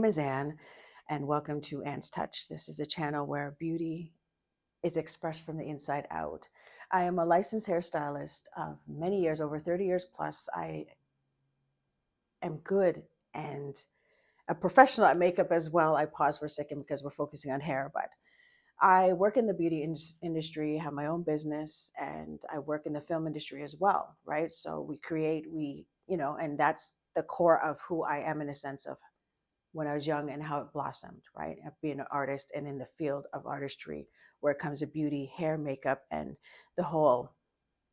is Anne, and welcome to Anne's Touch. This is a channel where beauty is expressed from the inside out. I am a licensed hairstylist of many years, over 30 years plus. I am good and a professional at makeup as well. I pause for a second because we're focusing on hair, but I work in the beauty industry, have my own business, and I work in the film industry as well, right? So we create, and that's the core of who I am in a sense of when I was young and how it blossomed, right? Of being an artist and in the field of artistry, where it comes to beauty, hair, makeup, and the whole,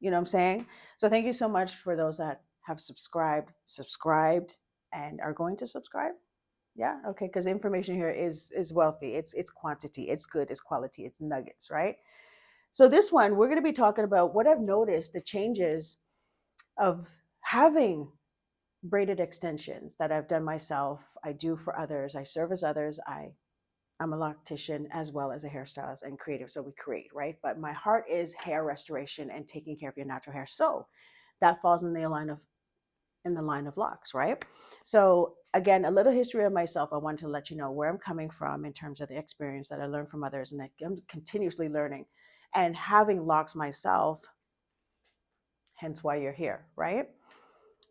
you know what I'm saying? So thank you so much for those that have subscribed, and are going to subscribe. Yeah, okay, because the information here is wealthy. It's quantity, it's good, it's quality, it's nuggets, right? So this one, we're going to be talking about what I've noticed, the changes of having braided extensions that I've done myself, I do for others, I service others, I'm a loctician as well as a hairstylist and creative, so we create, right? But my heart is hair restoration and taking care of your natural hair. So that falls in the line of locks, right? So again, a little history of myself. I wanted to let you know where I'm coming from in terms of the experience that I learned from others, and I'm continuously learning and having locks myself, hence why you're here, right?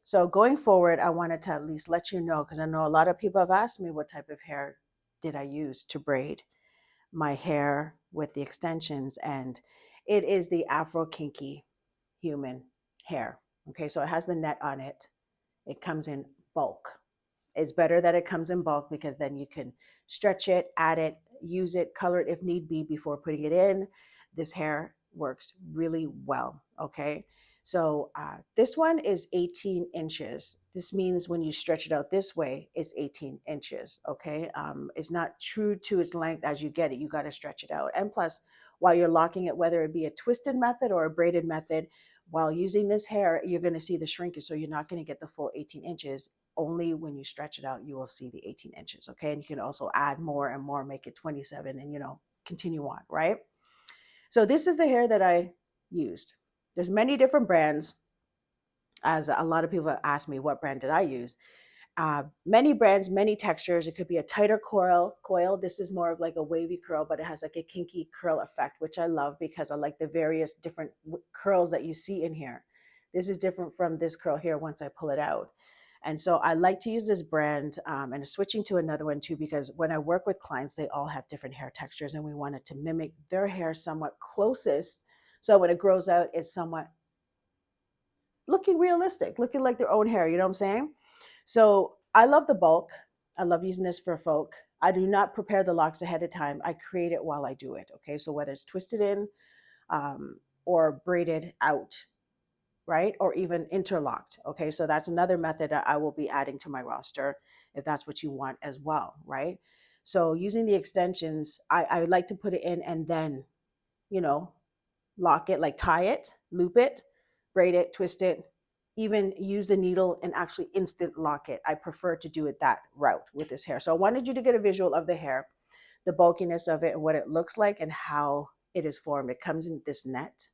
So going forward, I wanted to at least let you know, because I know a lot of people have asked me what type of hair did I use to braid my hair with the extensions, and it is the Afro Kinky human hair. Okay, so it has the net on it. It comes in bulk. It's better that it comes in bulk because then you can stretch it, add it, use it, color it if need be before putting it in. This hair works really well. Okay. So this one is 18 inches. This means when you stretch it out this way, it's 18 inches. Okay. It's not true to its length as you get it. You got to stretch it out. And plus, while you're locking it, whether it be a twisted method or a braided method, while using this hair, you're going to see the shrinkage. So you're not going to get the full 18 inches. Only when you stretch it out, you will see the 18 inches. Okay. And you can also add more and more, make it 27 and, continue on. Right. So this is the hair that I used. There's many different brands, as a lot of people have asked me what brand did I use. Many brands, many textures. It could be a tighter coil. This is more of like a wavy curl, but it has like a kinky curl effect, which I love because I like the various different curls that you see in here. This is different from this curl here once I pull it out. And so I like to use this brand, and switching to another one too, because when I work with clients, they all have different hair textures and we wanted to mimic their hair somewhat closest. So when it grows out, it's somewhat looking realistic, looking like their own hair. You know what I'm saying? So I love the bulk. I love using this for folk. I do not prepare the locks ahead of time. I create it while I do it. Okay. So whether it's twisted in, or braided out, right? Or even interlocked. Okay. So that's another method that I will be adding to my roster if that's what you want as well. Right. So using the extensions, I like to put it in and then, you know, lock it, like tie it, loop it, braid it, twist it, even use the needle and actually instant lock it. I prefer to do it that route with this hair. So I wanted you to get a visual of the hair, the bulkiness of it, and what it looks like and how it is formed. It comes in this net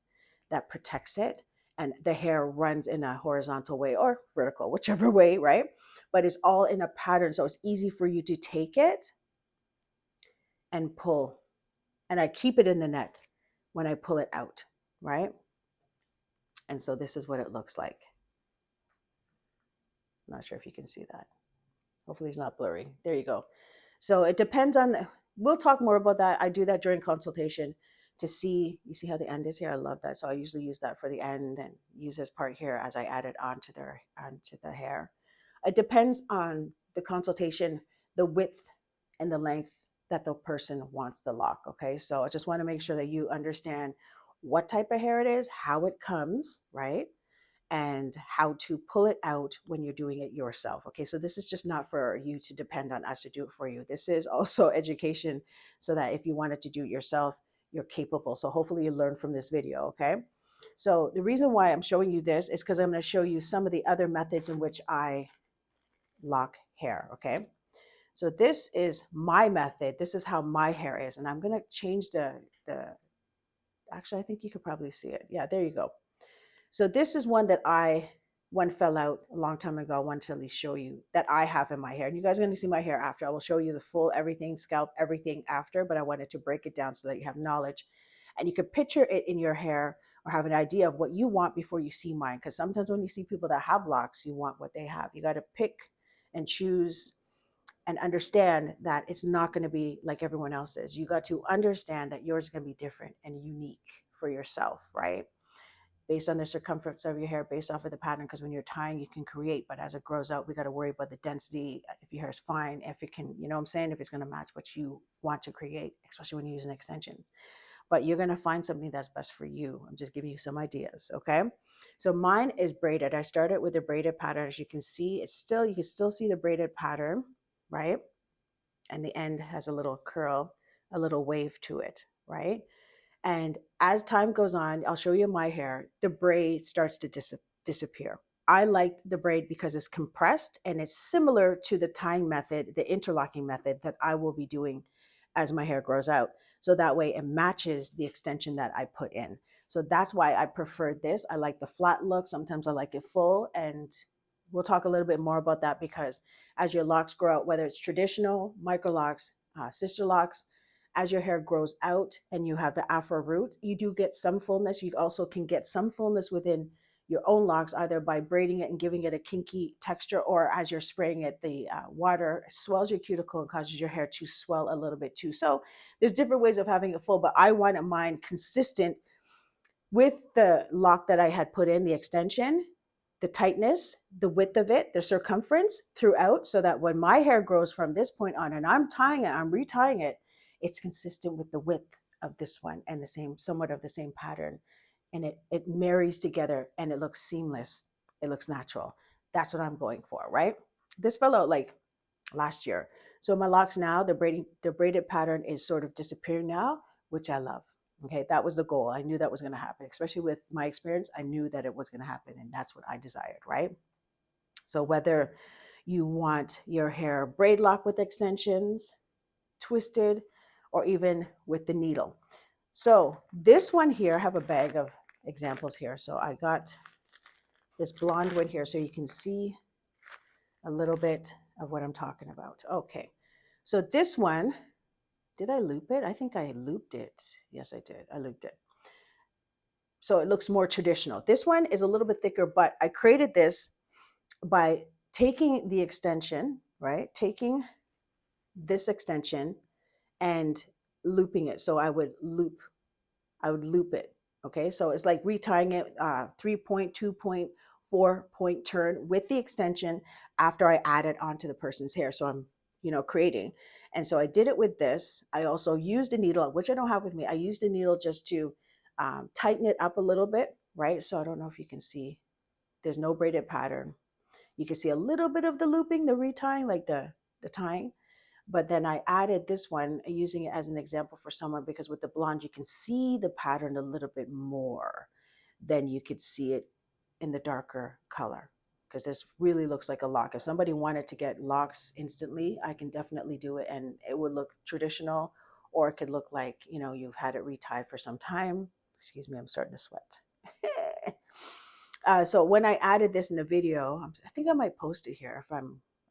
that protects it, and the hair runs in a horizontal way or vertical, whichever way, right? But it's all in a pattern. So it's easy for you to take it and pull. And I keep it in the net when I pull it out, right? And so this is what it looks like. I'm not sure if you can see that. Hopefully it's not blurry. There you go. So it depends on, we'll talk more about that. I do that during consultation to see, you see how the end is here? I love that. So I usually use that for the end and use this part here as I add it onto the hair. It depends on the consultation, the width and the length that the person wants the lock. Okay. So I just want to make sure that you understand what type of hair it is, how it comes, right? And how to pull it out when you're doing it yourself. Okay, so this is just not for you to depend on us to do it for you. This is also education so that if you wanted to do it yourself, you're capable. So hopefully you learn from this video, okay? So the reason why I'm showing you this is because I'm going to show you some of the other methods in which I lock hair, okay? So this is my method. This is how my hair is. And I'm going to change actually, I think you could probably see it. Yeah, there you go. So this is one that I one fell out a long time ago. I wanted to at least show you that I have in my hair. And you guys are going to see my hair after. I will show you the full everything, scalp, everything after, but I wanted to break it down so that you have knowledge and you could picture it in your hair or have an idea of what you want before you see mine. Because sometimes when you see people that have locks, you want what they have. You got to pick and choose and understand that it's not going to be like everyone else's. You got to understand that yours is going to be different and unique for yourself, right? Based on the circumference of your hair, based off of the pattern, because when you're tying, you can create, but as it grows out, we got to worry about the density, if your hair is fine, if it can, you know what I'm saying, if it's going to match what you want to create, especially when you're using extensions. But you're going to find something that's best for you. I'm just giving you some ideas, okay? So mine is braided. I started with a braided pattern. As you can see, you can still see the braided pattern, right? And the end has a little curl, a little wave to it, right? And as time goes on, I'll show you my hair, the braid starts to disappear. I like the braid because it's compressed and it's similar to the tying method, the interlocking method that I will be doing as my hair grows out. So that way it matches the extension that I put in. So that's why I prefer this. I like the flat look. Sometimes I like it full, and we'll talk a little bit more about that because as your locks grow out, whether it's traditional, micro locks, sister locks, as your hair grows out and you have the afro root, you do get some fullness. You also can get some fullness within your own locks, either by braiding it and giving it a kinky texture, or as you're spraying it, the water swells your cuticle and causes your hair to swell a little bit too. So there's different ways of having it full, but I wanted mine consistent with the lock that I had put in, the extension, the tightness, the width of it, the circumference throughout, so that when my hair grows from this point on and I'm tying it, I'm retying it, it's consistent with the width of this one and the same, somewhat of the same pattern. And it marries together and it looks seamless. It looks natural. That's what I'm going for, right? This fell out like last year. So my locks now, the braided pattern is sort of disappearing now, which I love. Okay, that was the goal. I knew that was going to happen, especially with my experience. I knew that it was going to happen, and that's what I desired, right? So whether you want your hair braid lock with extensions, twisted, or even with the needle. So this one here, I have a bag of examples here. So I got this blonde one here so you can see a little bit of what I'm talking about. Okay, so this one, did I loop it? I think I looped it. Yes, I did. I looped it. So it looks more traditional. This one is a little bit thicker, but I created this by taking the extension, right? Taking this extension and looping it. So I would loop it. Okay, so it's like retying it, 3-point, 2-point, 4-point turn with the extension after I add it onto the person's hair. So I'm, creating. And so I did it with this. I also used a needle, which I don't have with me. I used a needle just to tighten it up a little bit, right? So I don't know if you can see, there's no braided pattern. You can see a little bit of the looping, the retying, like the tying. But then I added this one, using it as an example for someone, because with the blonde, you can see the pattern a little bit more than you could see it in the darker color, because this really looks like a lock. If somebody wanted to get locks instantly, I can definitely do it, and it would look traditional, or it could look like, you've had it retied for some time. Excuse me, I'm starting to sweat. So when I added this in the video, I think I might post it here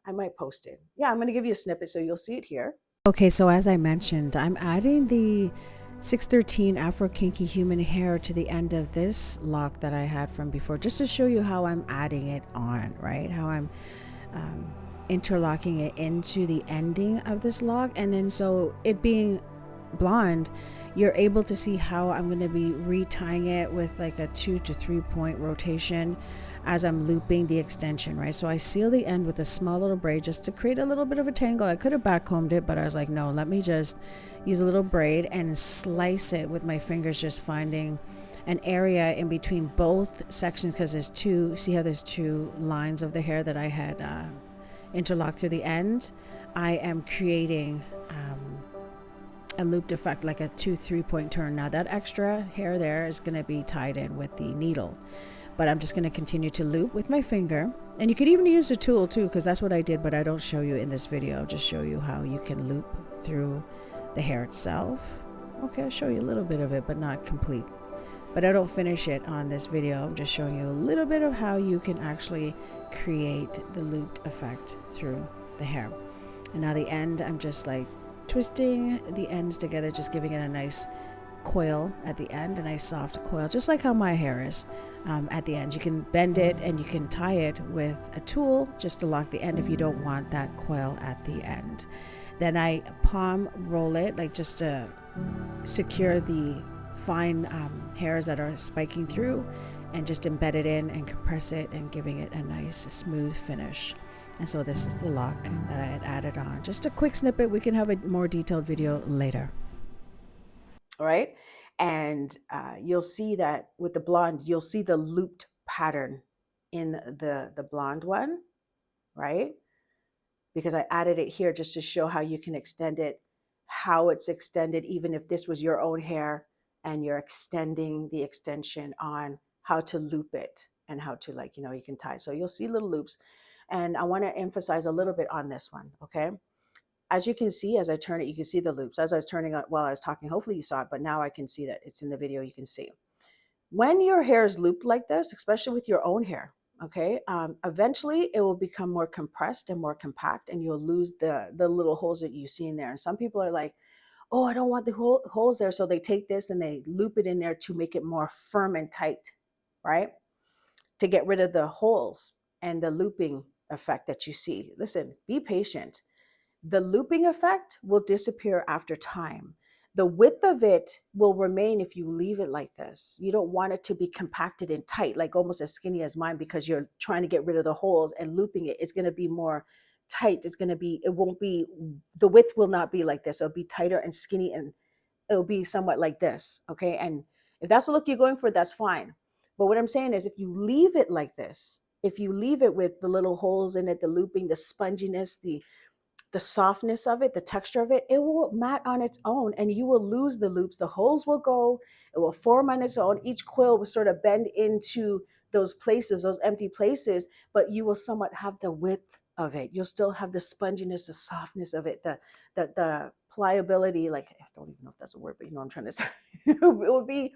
I might post it. Yeah, I'm going to give you a snippet so you'll see it here. Okay, so as I mentioned, I'm adding the 613 Afro Kinky Human Hair to the end of this lock that I had from before, just to show you how I'm adding it on, right? How I'm interlocking it into the ending of this lock. And then so it being blonde, you're able to see how I'm going to be retying it with like a 2 to 3 point rotation as I'm looping the extension, right? So I seal the end with a small little braid just to create a little bit of a tangle. I could have backcombed it, but I was like, no, let me just use a little braid and slice it with my fingers, just finding an area in between both sections, because there's two, see how there's two lines of the hair that I had interlocked through the end. I am creating a looped effect, like a 2-3 point turn. Now that extra hair there is going to be tied in with the needle, but I'm just going to continue to loop with my finger. And you could even use a tool too, because that's what I did, but I don't show you in this video. I'll just show you how you can loop through the hair itself. Okay, I'll show you a little bit of it, but not complete. but I don't finish it on this video. I'm just showing you a little bit of how you can actually create the looped effect through the hair. And now the end, I'm just like twisting the ends together, just giving it a nice coil at the end, a nice soft coil, just like how my hair is at the end. You can bend it and you can tie it with a tool just to lock the end if you don't want that coil at the end. Then I palm roll it, like just to secure the fine hairs that are spiking through, and just embed it in and compress it and giving it a nice smooth finish. And so this is the lock that I had added on. Just a quick snippet. We can have a more detailed video later. All right. And you'll see that with the blonde, you'll see the looped pattern in the blonde one, right? Because I added it here just to show how you can extend it, how it's extended, even if this was your own hair and you're extending the extension on, how to loop it and how to, like, you can tie. So you'll see little loops. And I want to emphasize a little bit on this one, okay? As you can see, as I turn it, you can see the loops. As I was turning it while I was talking, hopefully you saw it, but now I can see that it's in the video, you can see. When your hair is looped like this, especially with your own hair, okay, eventually it will become more compressed and more compact, and you'll lose the little holes that you see in there. And some people are like, oh, I don't want the holes there. So they take this and they loop it in there to make it more firm and tight, right? To get rid of the holes and the looping effect that you see. Listen, be patient. The looping effect will disappear after time. The width of it will remain if you leave it like this. You don't want it to be compacted and tight, like almost as skinny as mine, because you're trying to get rid of the holes, and looping it, it's going to be more tight. It won't be, the width will not be like this. It'll be tighter and skinny, and it'll be somewhat like this. Okay. And if that's the look you're going for, that's fine. But what I'm saying is, if you leave it like this, if you leave it with the little holes in it, the looping, the sponginess, the softness of it, the texture of it, it will mat on its own, and you will lose the loops. The holes will go, it will form on its own. Each coil will sort of bend into those places, those empty places, but you will somewhat have the width of it. You'll still have the sponginess, the softness of it, the pliability, like, I don't even know if that's a word, but you know what I'm trying to say. It will be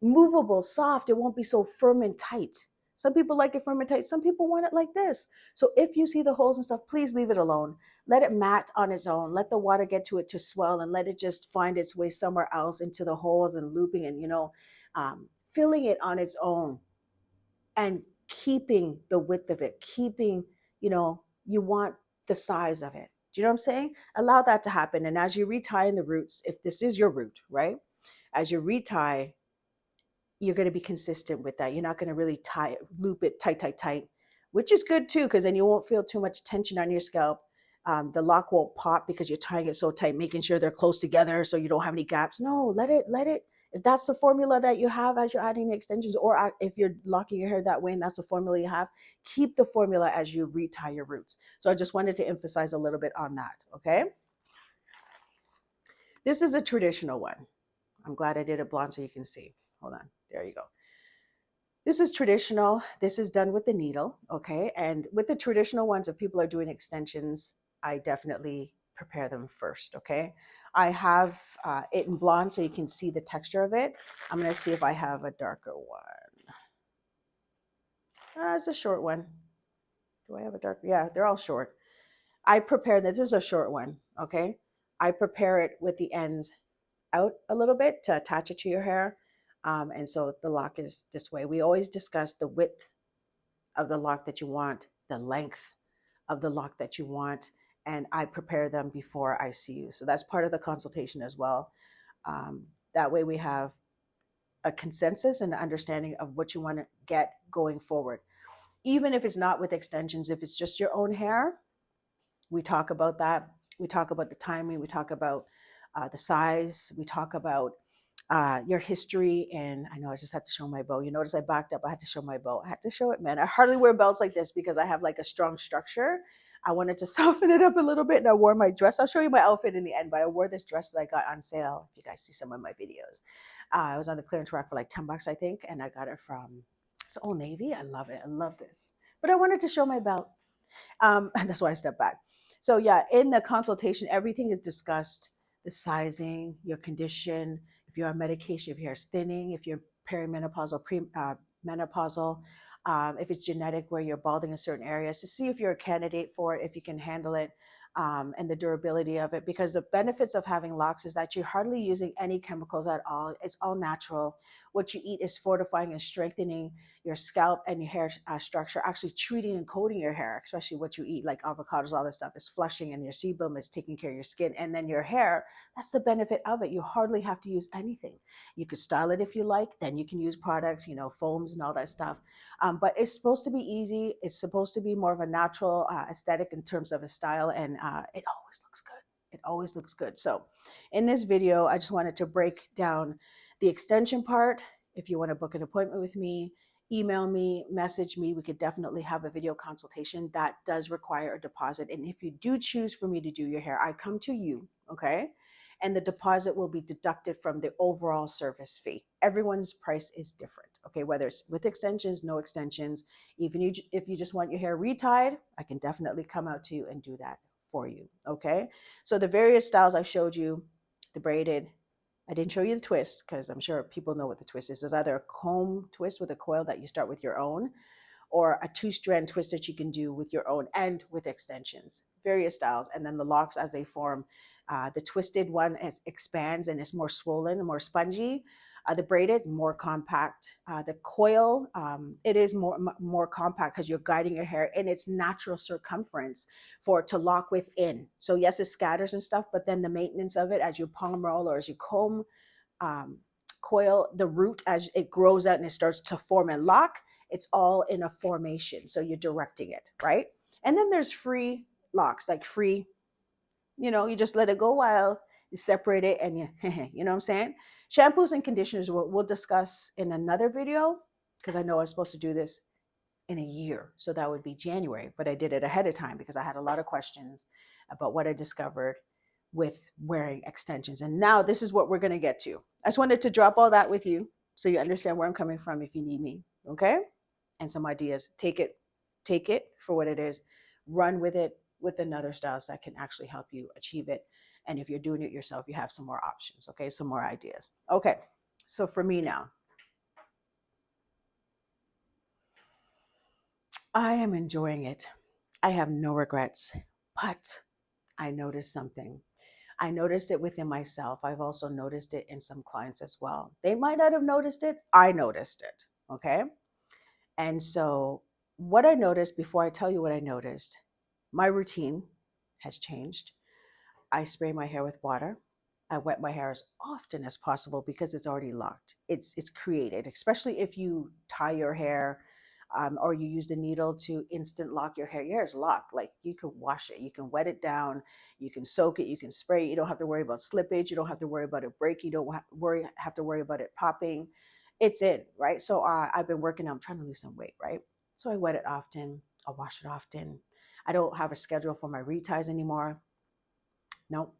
movable, soft. It won't be so firm and tight. Some people like it firm and tight. Some people want it like this. So if you see the holes and stuff, please leave it alone. Let it mat on its own. Let the water get to it to swell, and let it just find its way somewhere else into the holes and looping and, filling it on its own, and keeping the width of it, keeping, you want the size of it. Do you know what I'm saying? Allow that to happen. And as you retie in the roots, if this is your root, right? As you retie, you're going to be consistent with that. You're not going to really loop it tight, which is good too, because then you won't feel too much tension on your scalp. The lock won't pop because you're tying it so tight, making sure they're close together so you don't have any gaps. No, let it. If that's the formula that you have as you're adding the extensions, or if you're locking your hair that way and that's the formula you have, keep the formula as you retie your roots. So I just wanted to emphasize a little bit on that, okay? This is a traditional one. I'm glad I did it blonde so you can see. Hold on. There you go. This is traditional. This is done with the needle, okay? And with the traditional ones, if people are doing extensions, I definitely prepare them first, okay? I have it in blonde so you can see the texture of it. I'm gonna see if I have a darker one. It's a short one. Do I have a dark? Yeah, they're all short. I prepare this is a short one, okay? I prepare it with the ends out a little bit to attach it to your hair. And so the lock is this way. We always discuss the width of the lock that you want, the length of the lock that you want, and I prepare them before I see you. So that's part of the consultation as well. That way we have a consensus and an understanding of what you want to get going forward. Even if it's not with extensions, if it's just your own hair, we talk about that. We talk about the timing. We talk about the size. We talk about your history. And I know I just had to show my bow. You notice I backed up. I had to show my bow. I had to show it, man. I hardly wear belts like this because I have like a strong structure. I wanted to soften it up a little bit, and I wore my dress. I'll show you my outfit in the end, but I wore this dress that I got on sale. If you guys see some of my videos, I was on the clearance rack for like $10, I think, and I got it from Old Navy. I love it. I love this. But I wanted to show my belt. And that's why I stepped back. So yeah, in the consultation, everything is discussed: the sizing, your condition, if you're on medication, if your hair's thinning, if you're perimenopausal, menopausal, if it's genetic where you're balding in certain areas, to see if you're a candidate for it, if you can handle it, and the durability of it. Because the benefits of having locks is that you're hardly using any chemicals at all. It's all natural. What you eat is fortifying and strengthening your scalp and your hair structure, actually treating and coating your hair, especially what you eat, like avocados, all this stuff is flushing, and your sebum is taking care of your skin. And then your hair, that's the benefit of it. You hardly have to use anything. You could style it if you like, then you can use products, foams and all that stuff. But it's supposed to be easy. It's supposed to be more of a natural aesthetic in terms of a style, and it always looks good. It always looks good. So in this video, I just wanted to break down the extension part. If you want to book an appointment with me, email me, message me. We could definitely have a video consultation. That does require a deposit. And if you do choose for me to do your hair, I come to you, okay? And the deposit will be deducted from the overall service fee. Everyone's price is different, okay? Whether it's with extensions, no extensions. Even if you just want your hair retied, I can definitely come out to you and do that for you, okay? So the various styles I showed you, the braided, I didn't show you the twist because I'm sure people know what the twist is. There's either a comb twist with a coil that you start with your own, or a 2-strand twist that you can do with your own and with extensions, various styles. And then the locks as they form. The twisted one expands and is more swollen and more spongy. The braided, more compact. The coil, it is more compact because you're guiding your hair in its natural circumference for it to lock within. So yes, it scatters and stuff, but then the maintenance of it as you palm roll or as you comb, coil the root, as it grows out and it starts to form and lock, it's all in a formation. So you're directing it, right? And then there's free locks, like free, you just let it go while you separate it and you know what I'm saying? Shampoos and conditioners we'll discuss in another video, because I know I was supposed to do this in a year. So that would be January, but I did it ahead of time because I had a lot of questions about what I discovered with wearing extensions. And now this is what we're going to get to. I just wanted to drop all that with you so you understand where I'm coming from if you need me, okay? And some ideas. Take it for what it is. Run with it with another styles that can actually help you achieve it. And if you're doing it yourself, you have some more options, okay? Some more ideas. Okay, so for me now, I am enjoying it. I have no regrets, but I noticed something. I noticed it within myself. I've also noticed it in some clients as well. They might not have noticed it. I noticed it, okay? And so what I noticed, before I tell you what I noticed, my routine has changed. I spray my hair with water. I wet my hair as often as possible because it's already locked. It's created, especially if you tie your hair, or you use the needle to instant lock your hair. Your hair is locked. Like, you can wash it, you can wet it down, you can soak it, you can spray it. You don't have to worry about slippage. You don't have to worry about it breaking. You don't have to worry about it popping. It's in, right? So I've been working. I'm trying to lose some weight, right? So I wet it often. I wash it often. I don't have a schedule for my reties anymore. Nope.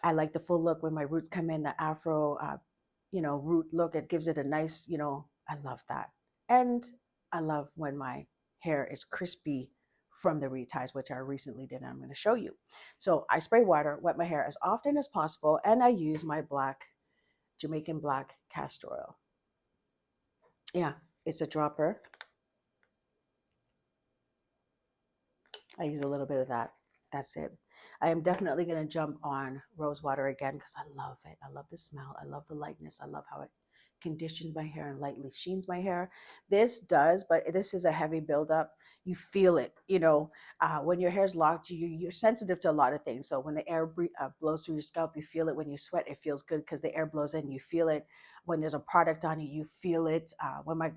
I like the full look when my roots come in, the afro, root look. It gives it a nice, I love that. And I love when my hair is crispy from the reties, which I recently did, and I'm going to show you. So I spray water, wet my hair as often as possible, and I use my Jamaican black castor oil. Yeah, it's a dropper. I use a little bit of that. That's it. I am definitely going to jump on rose water again because I love it. I love the smell. I love the lightness. I love how it conditions my hair and lightly sheens my hair. This does, but this is a heavy buildup. You feel it, when your hair's locked, you're sensitive to a lot of things. So when the air blows through your scalp, you feel it. When you sweat, it feels good because the air blows in, you feel it. When there's a product on you, you feel it. When my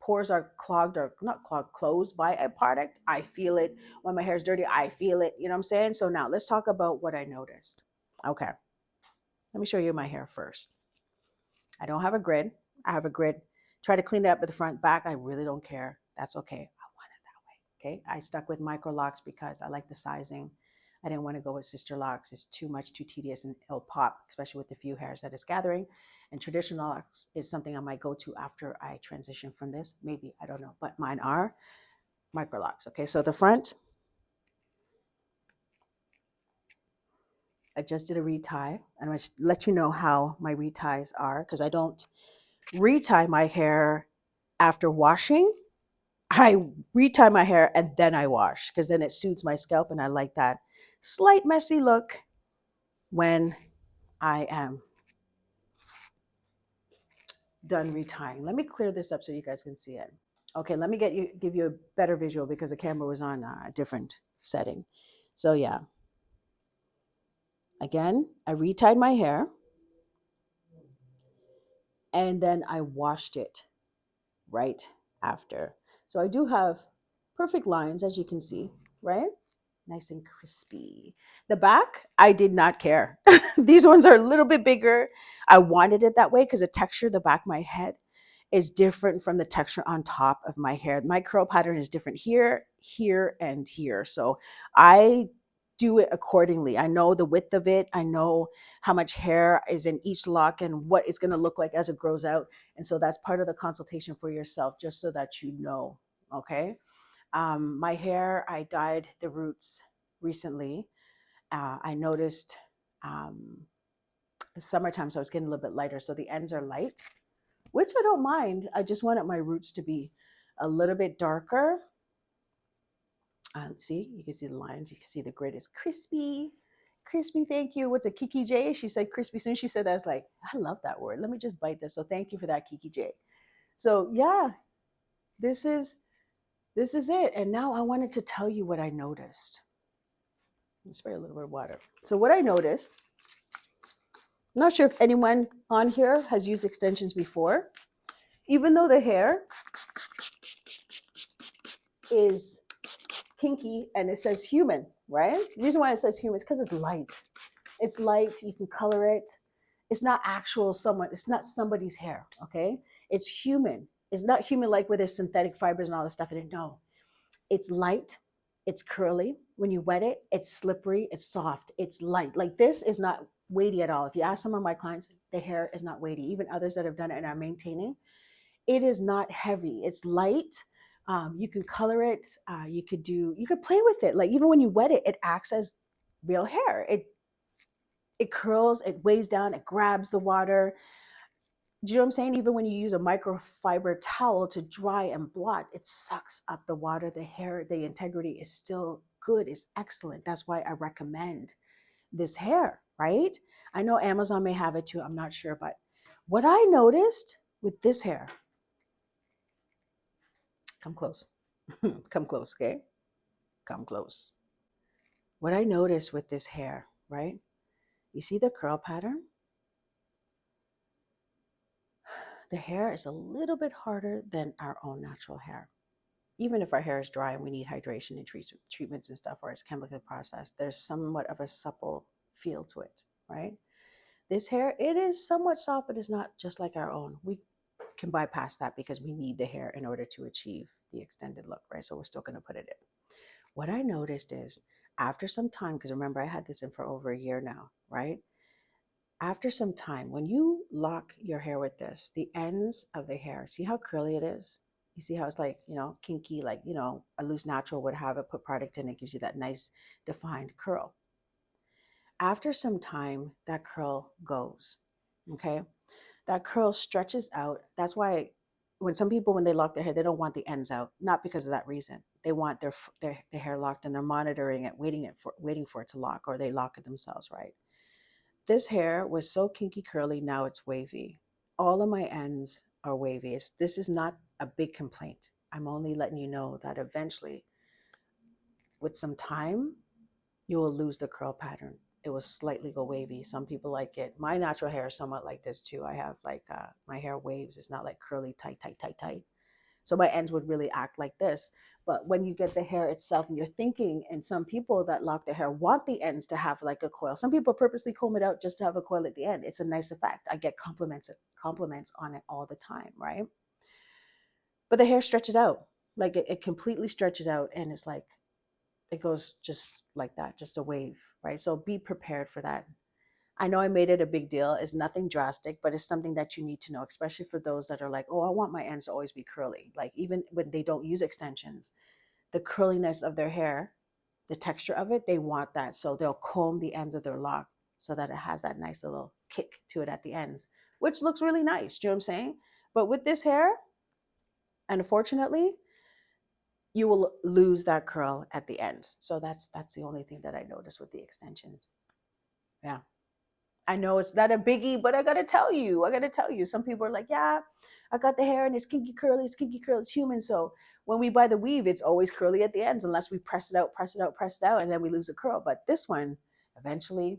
pores are clogged, or not clogged, closed by a product, I feel it. When my hair is dirty, I feel it. You know what I'm saying? So now let's talk about what I noticed. Okay. Let me show you my hair first. I don't have a grid. I have a grid. Try to clean it up at the front, back. I really don't care. That's okay. I want it that way. Okay. I stuck with micro locks because I like the sizing. I didn't want to go with sister locks. It's too much, too tedious, and it'll pop, especially with the few hairs that it's gathering. And traditional locks is something I might go to after I transition from this. Maybe, I don't know, but mine are micro locks. Okay, so the front, I just did a retie. I'm going to let you know how my reties are, because I don't retie my hair after washing. I retie my hair and then I wash because then it suits my scalp and I like that slight messy look when I am done retying. Let me clear this up so you guys can see it. Okay, let me give you a better visual because the camera was on a different setting. So yeah, again, I retied my hair and then I washed it right after. So I do have perfect lines, as you can see, right? Nice and crispy. The back, I did not care. These ones are a little bit bigger. I wanted it that way because the texture, the back of my head is different from the texture on top of my hair. My curl pattern is different here, here, and here. So I do it accordingly. I know the width of it. I know how much hair is in each lock and what it's going to look like as it grows out. And so that's part of the consultation for yourself, just so that you know. Okay. My hair, I dyed the roots recently. I noticed it's summertime, so it's getting a little bit lighter. So the ends are light, which I don't mind. I just wanted my roots to be a little bit darker. See, you can see the lines. You can see the grid is crispy. Crispy, thank you. What's a Kiki J? She said crispy. Soon she said that, I was like, I love that word. Let me just bite this. So thank you for that, Kiki J. So yeah, this is it. And now I wanted to tell you what I noticed. Let me spray a little bit of water. So what I noticed, I'm not sure if anyone on here has used extensions before. Even though the hair is kinky and it says human, right? The reason why it says human is because it's light. It's light, you can color it. It's not actual someone, it's not somebody's hair, okay? It's human. It's not human like with its synthetic fibers and all this stuff in it. No, it's light, it's curly. When you wet it, it's slippery, it's soft, it's light. Like this is not weighty at all. If you ask some of my clients, the hair is not weighty. Even others that have done it and are maintaining, it is not heavy. It's light. You can color it. You could play with it. Like even when you wet it, it acts as real hair. It curls, it weighs down, it grabs the water. Do you know what I'm saying? Even when you use a microfiber towel to dry and blot, it sucks up the water. The hair, the integrity is still good, it's excellent. That's why I recommend this hair, right? I know Amazon may have it too, I'm not sure. But what I noticed with this hair, come close, come close, okay? Come close. What I noticed with this hair, right? You see the curl pattern? The hair is a little bit harder than our own natural hair. Even if our hair is dry and we need hydration and treatments and stuff, or it's chemically processed, there's somewhat of a supple feel to it, right? This hair, it is somewhat soft, but it's not just like our own. We can bypass that because we need the hair in order to achieve the extended look, right? So we're still going to put it in. What I noticed is after some time, because remember I had this in for over a year now, right? After some time, when you lock your hair with this, the ends of the hair, see how curly it is? You see how it's like, kinky, like, a loose natural would have it, put product in, it gives you that nice defined curl. After some time, that curl goes, okay? That curl stretches out. That's why when some people, when they lock their hair, they don't want the ends out, not because of that reason. They want their hair locked and they're monitoring it, waiting for it to lock, or they lock it themselves, right? This hair was so kinky curly, now it's wavy. All of my ends are wavy. This is not a big complaint. I'm only letting you know that eventually, with some time, you will lose the curl pattern. It will slightly go wavy. Some people like it. My natural hair is somewhat like this too. I have like my hair waves. It's not like curly, tight, tight, tight, tight. So my ends would really act like this. But when you get the hair itself and you're thinking, and some people that lock their hair want the ends to have like a coil. Some people purposely comb it out just to have a coil at the end. It's a nice effect. I get compliments on it all the time, right? But the hair stretches out. Like it completely stretches out and it's like it goes just like that, just a wave, right? So be prepared for that. I know I made it a big deal. It's nothing drastic, but it's something that you need to know, especially for those that are like, oh, I want my ends to always be curly. Like even when they don't use extensions, the curliness of their hair, the texture of it, they want that. So they'll comb the ends of their lock so that it has that nice little kick to it at the ends, which looks really nice. Do you know what I'm saying? But with this hair, unfortunately, you will lose that curl at the end. So that's the only thing that I noticed with the extensions. Yeah. I know it's not a biggie, but I gotta tell you, Some people are like, yeah, I got the hair and it's kinky curly, it's human. So when we buy the weave, it's always curly at the ends unless we press it out, press it out, press it out, and then we lose a curl. But this one, eventually,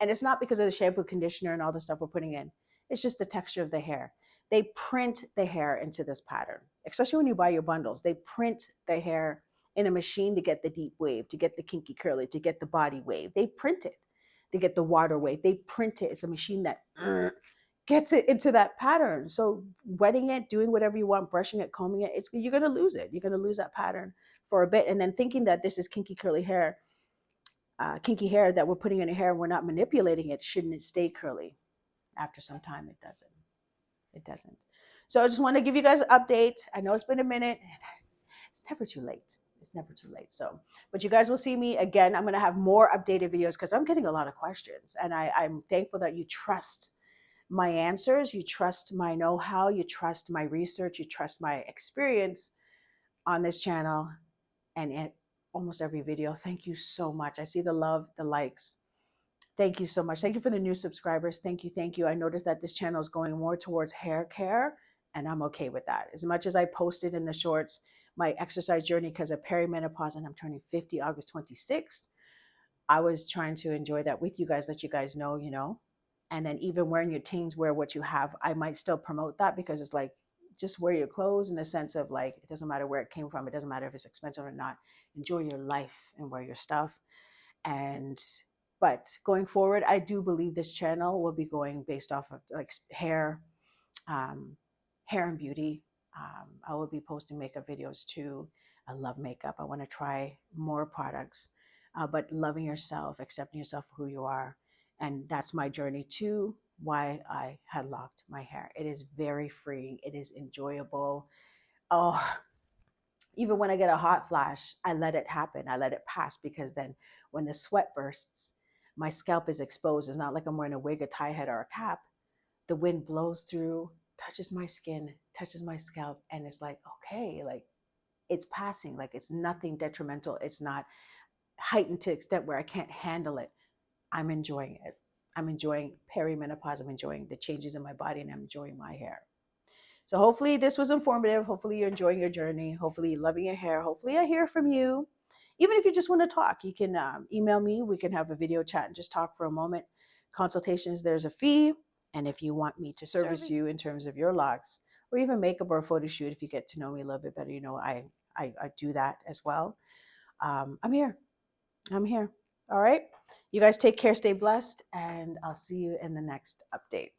and it's not because of the shampoo, conditioner, and all the stuff we're putting in. It's just the texture of the hair. They print the hair into this pattern, especially when you buy your bundles. They print the hair in a machine to get the deep wave, to get the kinky curly, to get the body wave. They print it to get the water wave. They print it. It's a machine that gets it into that pattern. So wetting it, doing whatever you want, brushing it, combing it, you're gonna lose it. You're gonna lose that pattern for a bit, and then thinking that this is kinky curly hair, kinky hair that we're putting in your hair and we're not manipulating it, shouldn't it stay curly? After some time, it doesn't. It doesn't. So I just want to give you guys an update. I know it's been a minute. It's never too late. It's never too late. So, but you guys will see me again. I'm going to have more updated videos because I'm getting a lot of questions. And I'm thankful that you trust my answers. You trust my know-how. You trust my research. You trust my experience on this channel and in almost every video. Thank you so much. I see the love, the likes. Thank you so much. Thank you for the new subscribers. Thank you. Thank you. I noticed that this channel is going more towards hair care, and I'm okay with that. As much as I posted in the shorts my exercise journey because of perimenopause and I'm turning 50 August 26th, I was trying to enjoy that with you guys, let you guys know, And then even wearing your teens, wear what you have, I might still promote that because it's like, just wear your clothes in a sense of like, it doesn't matter where it came from. It doesn't matter if it's expensive or not. Enjoy your life and wear your stuff. But going forward, I do believe this channel will be going based off of like hair, hair and beauty. I will be posting makeup videos too. I love makeup. I want to try more products, but loving yourself, accepting yourself for who you are. And that's my journey too, why I had locked my hair. It is very freeing. It is enjoyable. Oh, even when I get a hot flash, I let it happen. I let it pass because then when the sweat bursts, my scalp is exposed. It's not like I'm wearing a wig, a tie head, or a cap. The wind blows through, touches my skin, touches my scalp, and it's like, okay, like it's passing. Like it's nothing detrimental. It's not heightened to the extent where I can't handle it. I'm enjoying it. I'm enjoying perimenopause. I'm enjoying the changes in my body, and I'm enjoying my hair. So hopefully this was informative. Hopefully you're enjoying your journey. Hopefully you're loving your hair. Hopefully I hear from you. Even if you just want to talk, you can email me. We can have a video chat and just talk for a moment. Consultations, there's a fee. And if you want me to service you in terms of your locks or even makeup or a photo shoot, if you get to know me a little bit better, I do that as well. I'm here. I'm here. All right. You guys take care, stay blessed, and I'll see you in the next update.